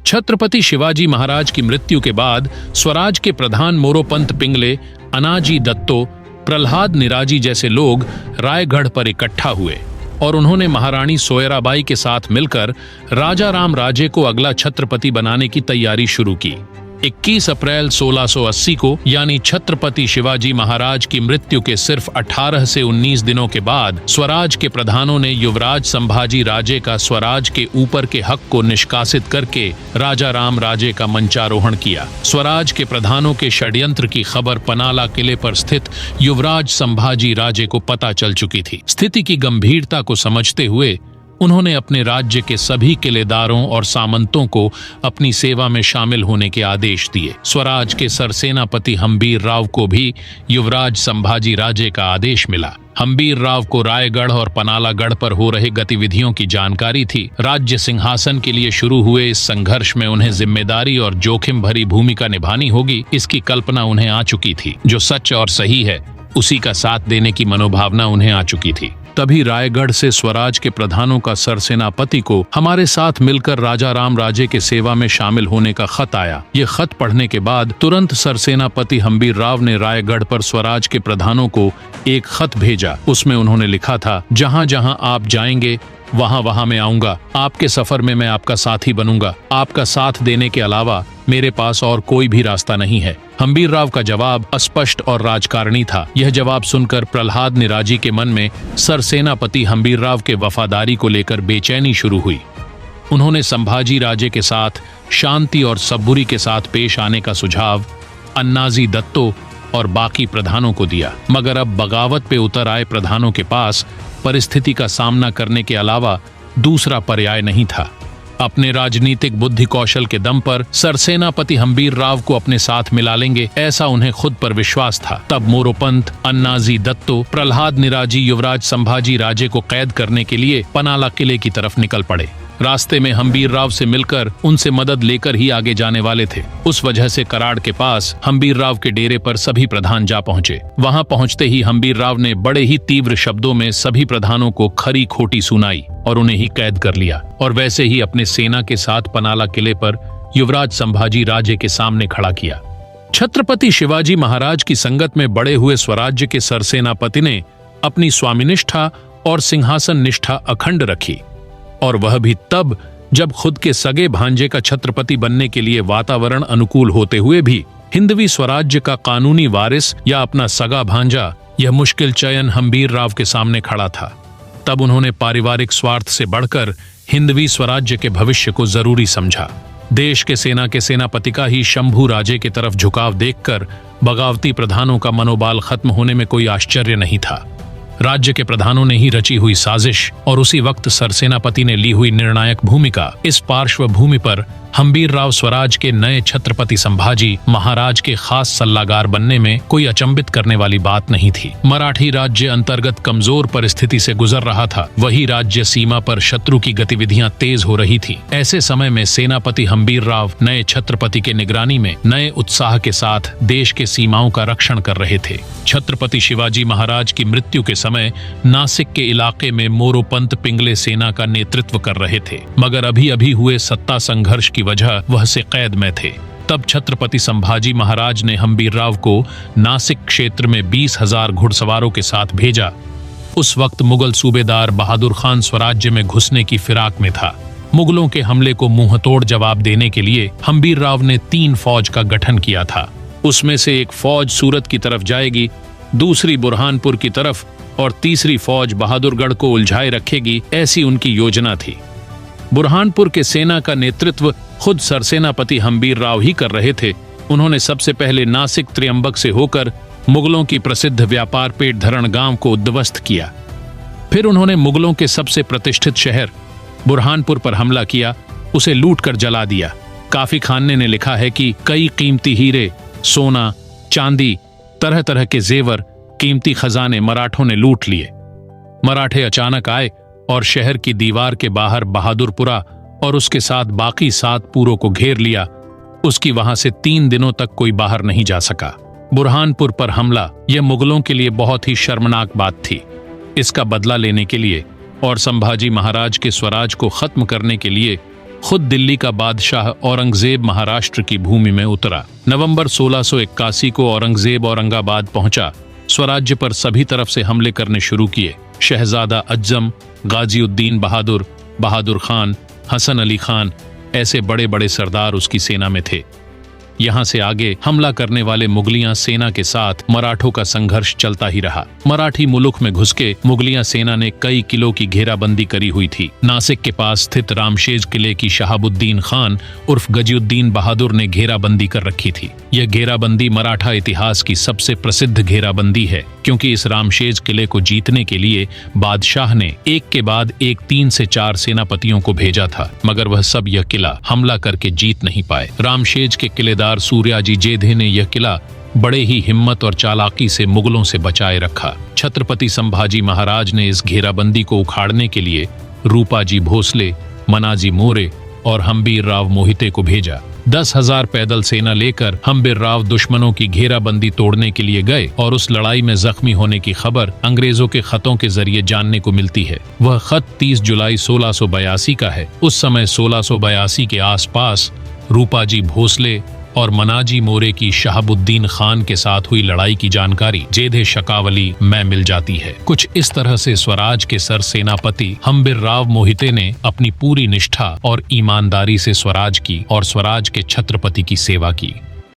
छत्रपति शिवाजी महाराज की मृत्यु के बाद स्वराज के प्रधान मोरोपंत पिंगले, अनाजी दत्तो, प्रल्हाद निराजी जैसे लोग रायगढ़ पर इकट्ठा हुए और उन्होंने महारानी सोयराबाई के साथ मिलकर राजा राम राजे को अगला छत्रपति बनाने की तैयारी शुरू की। 21 अप्रैल 1680 को यानी छत्रपति शिवाजी महाराज की मृत्यु के सिर्फ 18 से 19 दिनों के बाद स्वराज के प्रधानों ने युवराज संभाजी राजे का स्वराज के ऊपर के हक को निष्कासित करके राजा राम राजे का मंचारोहण किया। स्वराज के प्रधानों के षड्यंत्र की खबर पनाला किले पर स्थित युवराज संभाजी राजे को पता चल चुकी थी। स्थिति की गंभीरता को समझते हुए उन्होंने अपने राज्य के सभी किलेदारों और सामंतों को अपनी सेवा में शामिल होने के आदेश दिए। स्वराज के सरसेनापति हम्बीर राव को भी युवराज संभाजी राजे का आदेश मिला। हम्बीर राव को रायगढ़ और पनालागढ़ पर हो रहे गतिविधियों की जानकारी थी। राज्य सिंहासन के लिए शुरू हुए इस संघर्ष में उन्हें जिम्मेदारी और जोखिम भरी भूमिका निभानी होगी, इसकी कल्पना उन्हें आ चुकी थी। जो सच और सही है उसी का साथ देने की मनोभावना उन्हें आ चुकी थी। तभी रायगढ़ से स्वराज के प्रधानों का सरसेनापति को हमारे साथ मिलकर राजा राम राजे के सेवा में शामिल होने का खत आया। ये खत पढ़ने के बाद तुरंत सरसेनापति हम्बीर राव ने रायगढ़ पर स्वराज के प्रधानों को एक खत भेजा। उसमें उन्होंने लिखा था, जहां जहां आप जाएंगे वहां वहां मैं आऊंगा। आपके सफर में मैं आपका साथी बनूंगा। आपका साथ देने के अलावा मेरे पास और कोई भी रास्ता नहीं है। हम्बीर राव का जवाब अस्पष्ट और राजकारणी था। यह जवाब सुनकर प्रल्हाद निराजी के मन में सरसेनापति हम्बीर राव के वफादारी को लेकर बेचैनी शुरू हुई। उन्होंने संभाजी राजे के साथ शांति और सबुरी के साथ पेश आने का सुझाव अन्नाजी दत्तो और बाकी प्रधानों को दिया। मगर अब बगावत पे उतर आए प्रधानों के पास परिस्थिति का सामना करने के अलावा दूसरा पर्याय नहीं था। अपने राजनीतिक बुद्धि कौशल के दम पर सरसेनापति हम्बीर राव को अपने साथ मिला लेंगे, ऐसा उन्हें खुद पर विश्वास था। तब मोरोपंत, अन्नाजी दत्तो, प्रल्हाद निराजी युवराज संभाजी राजे को कैद करने के लिए पनाला किले की तरफ निकल पड़े। रास्ते में हम्बीर राव से मिलकर उनसे मदद लेकर ही आगे जाने वाले थे। उस वजह से कराड़ के पास हम्बीर राव के डेरे पर सभी प्रधान जा पहुंचे। वहां पहुंचते ही हम्बीर राव ने बड़े ही तीव्र शब्दों में सभी प्रधानों को खरी खोटी सुनाई और उन्हें ही कैद कर लिया और वैसे ही अपने सेना के साथ पनाला किले पर युवराज संभाजी राजे के सामने खड़ा किया। छत्रपति शिवाजी महाराज की संगत में बड़े हुए स्वराज्य के सरसेनापति ने अपनी स्वामिनिष्ठा और सिंहासन निष्ठा अखंड रखी, और वह भी तब जब खुद के सगे भांजे का छत्रपति बनने के लिए वातावरण अनुकूल होते हुए भी हिंदवी स्वराज्य का कानूनी वारिस या अपना सगा भांजा, यह मुश्किल चयन हम्बीर राव के सामने खड़ा था। तब उन्होंने पारिवारिक स्वार्थ से बढ़कर हिंदवी स्वराज्य के भविष्य को जरूरी समझा। देश के सेना के सेनापति का ही शंभू राजे की तरफ झुकाव देखकर बगावती प्रधानों का मनोबल खत्म होने में कोई आश्चर्य नहीं था। राज्य के प्रधानों ने ही रची हुई साजिश और उसी वक्त सरसेनापति ने ली हुई निर्णायक भूमिका, इस पार्श्वभूमि पर हम्बीर राव स्वराज के नए छत्रपति संभाजी महाराज के खास सल्लागार बनने में कोई अचंभित करने वाली बात नहीं थी। मराठी राज्य अंतर्गत कमजोर परिस्थिति से गुजर रहा था। वही राज्य सीमा पर शत्रु की गतिविधियां तेज हो रही थी। ऐसे समय में सेनापति हम्बीर राव नए छत्रपति के निगरानी में नए उत्साह के साथ देश के सीमाओं का रक्षण कर रहे थे। छत्रपति शिवाजी महाराज की मृत्यु के समय नासिक के इलाके में मोरोपंत पिंगले सेना का नेतृत्व कर रहे थे, मगर अभी अभी हुए सत्ता संघर्ष की वजह वह से कैद में थे। तब छत्रपति संभाजी महाराज ने हम्बीर राव को नासिक क्षेत्र में 20,000 घुड़सवारों के साथ भेजा। उस वक्त मुगल सूबेदार बहादुर खान स्वराज्य में घुसने की फिराक में था। मुगलों के हमले को मुंहतोड़ जवाब देने के लिए हम्बीर राव ने 3 फौज का गठन किया था। उसमें से एक फौज सूरत की तरफ जाएगी, दूसरी बुरहानपुर की तरफ और तीसरी फौज बहादुरगढ़ को उलझाए रखेगी, ऐसी उनकी योजना थी। बुरहानपुर के सेना का नेतृत्व खुद सरसेनापति हम्बीर राव ही कर रहे थे। उन्होंने सबसे पहले नासिक त्र्यंबक से होकर मुगलों की प्रसिद्ध व्यापार पेट धरण गांव को उद्ध्वस्त किया। फिर उन्होंने मुगलों के सबसे प्रतिष्ठित शहर बुरहानपुर पर हमला किया, उसे लूट कर जला दिया। काफी खाने ने लिखा है कि कई कीमती हीरे, सोना, चांदी, तरह तरह के जेवर, कीमती खजाने मराठों ने लूट लिए। मराठे अचानक आए और शहर की दीवार के बाहर बहादुरपुरा और उसके साथ बाकी 7 पुरों को घेर लिया। उसकी वहां से 3 दिनों तक कोई बाहर नहीं जा सका। बुरहानपुर पर हमला यह मुगलों के लिए बहुत ही शर्मनाक बात थी। इसका बदला लेने के लिए और संभाजी महाराज के स्वराज को खत्म करने के लिए खुद दिल्ली का बादशाह औरंगजेब महाराष्ट्र की भूमि में उतरा। नवंबर 1681 को औरंगजेब औरंगाबाद पहुंचा। स्वराज्य पर सभी तरफ से हमले करने शुरू किए। शहजादा अज्जम, गाजीउद्दीन बहादुर, बहादुर खान, हसन अली खान ऐसे बड़े बड़े सरदार उसकी सेना में थे। यहाँ से आगे हमला करने वाले मुगलिया सेना के साथ मराठों का संघर्ष चलता ही रहा। मराठी मुल्क में घुस के मुगलिया सेना ने कई किलों की घेराबंदी करी हुई थी। नासिक के पास स्थित रामशेज किले की शहाबुद्दीन खान उर्फ गजीउद्दीन बहादुर ने घेराबंदी कर रखी थी। यह घेराबंदी मराठा इतिहास की सबसे प्रसिद्ध घेराबंदी है, क्योंकि इस रामशेज किले को जीतने के लिए बादशाह ने एक के बाद एक 3 से 4 सेनापतियों को भेजा था, मगर वह सब यह किला हमला करके जीत नहीं पाए। रामशेज के किलेदार सूर्याजी जेधे ने यह किला बड़े ही हिम्मत और चालाकी से मुगलों से बचाए रखा। छत्रपति संभाजी महाराज ने इस घेराबंदी को उखाड़ने के लिए रूपाजी भोसले, मनाजी मोरे और हम्बीर राव मोहिते को भेजा। 10,000 पैदल सेना लेकर हम्बीर राव दुश्मनों की घेराबंदी तोड़ने के लिए गए और उस लड़ाई में जख्मी होने की खबर अंग्रेजों के खतों के जरिए जानने को मिलती है। वह खत 30 जुलाई 1682 का है। उस समय 1682 के आसपास रूपाजी भोसले और मनाजी मोरे की शहाबुद्दीन खान के साथ हुई लड़ाई की जानकारी जेधे शकावली में मिल जाती है। कुछ इस तरह से स्वराज के सर सेनापति हम्बीर राव मोहिते ने अपनी पूरी निष्ठा और ईमानदारी से स्वराज की और स्वराज के छत्रपति की सेवा की।